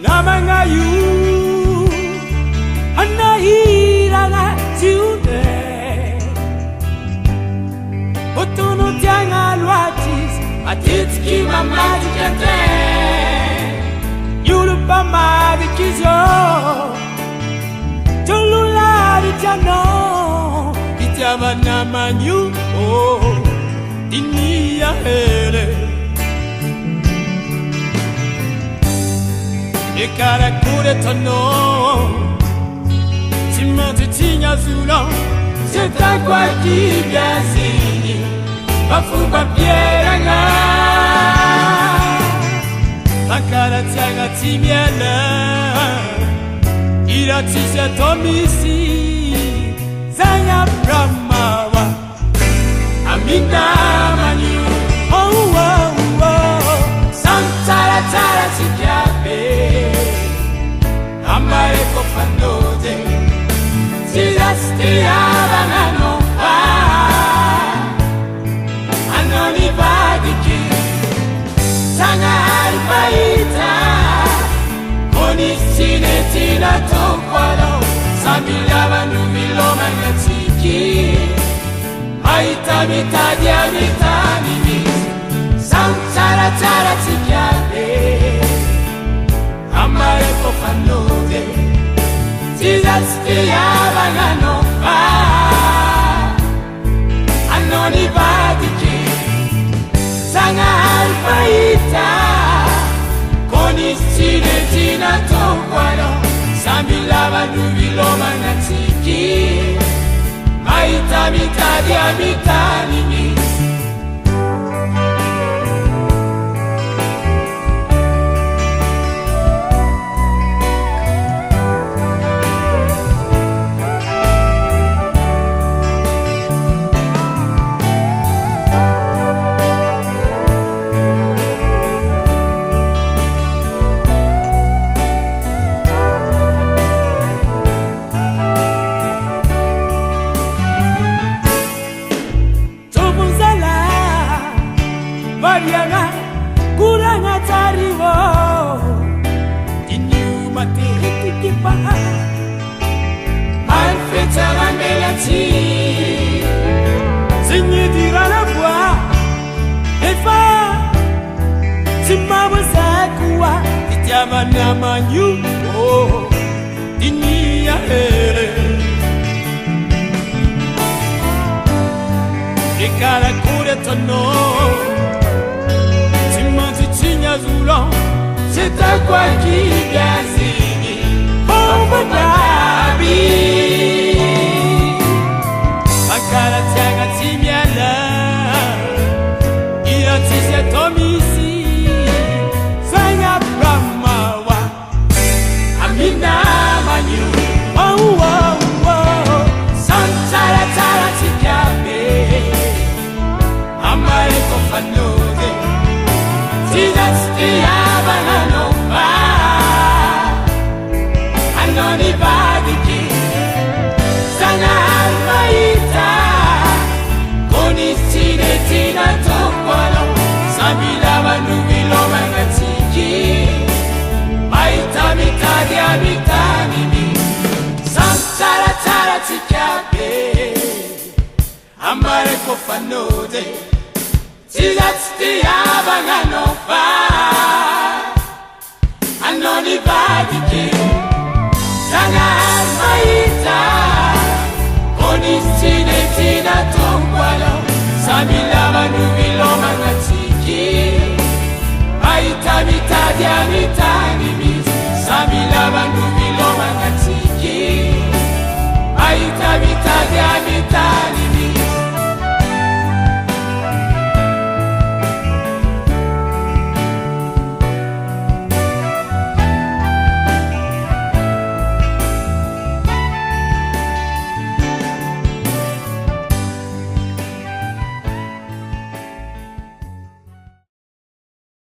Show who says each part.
Speaker 1: Namangayu anahiranga tiune Otono tianga luatis atitski mamadi kente Yulu pamadi kizo Tolula ditano Itiama namanyu oh Dinia hele E cara cure tono Timante tinha zulo Se tá qua chi biasini Bafuba pieranga La cara tianga timiana Ira tisa tomisi Zanya brahmawa Amina manu Oh oh oh Santara tara tikiabe Amare kofanode Sizaste abangano Anoni badiki Sanga albaita Koni sine tina tokwalo Sambilaba nubilo mangatiki Aita mitadi amitani misi Samtara tara tikiabe Amare kofanode Sizaste abangano Anoni badiki Sanga alfaita Koni sine tina tokwalo Sambilaba nubilo mangatiki Aita mitadi amitani misi Mariana kuranga tariwo Inyu mate hitikipa Alfeta la melati Signe dira la voix Efa Simama zakua Itiama namanyu Oh Inia hele Ekara kure tono Zulo, c'est à quoi qui gazini Oh Manabi Akala tiaga timiala Ia tisia tomisi Sanya brahmawa Amina manyu Oh oh oh Santara tara tikabe Amare kofanode Sizaste abangano Anoni badiki Sanga alfaita Koni sine tina tokwalo Sambilaba nubilo mangatiki Aita mitadi amitani mi Santara tara tikabe Amare kofanode Sizaste abangano Anoni badiki Sanga alfaita Koni sine tina tokwalo Sambilaba nubilo mangatiki Aita mitadi amitani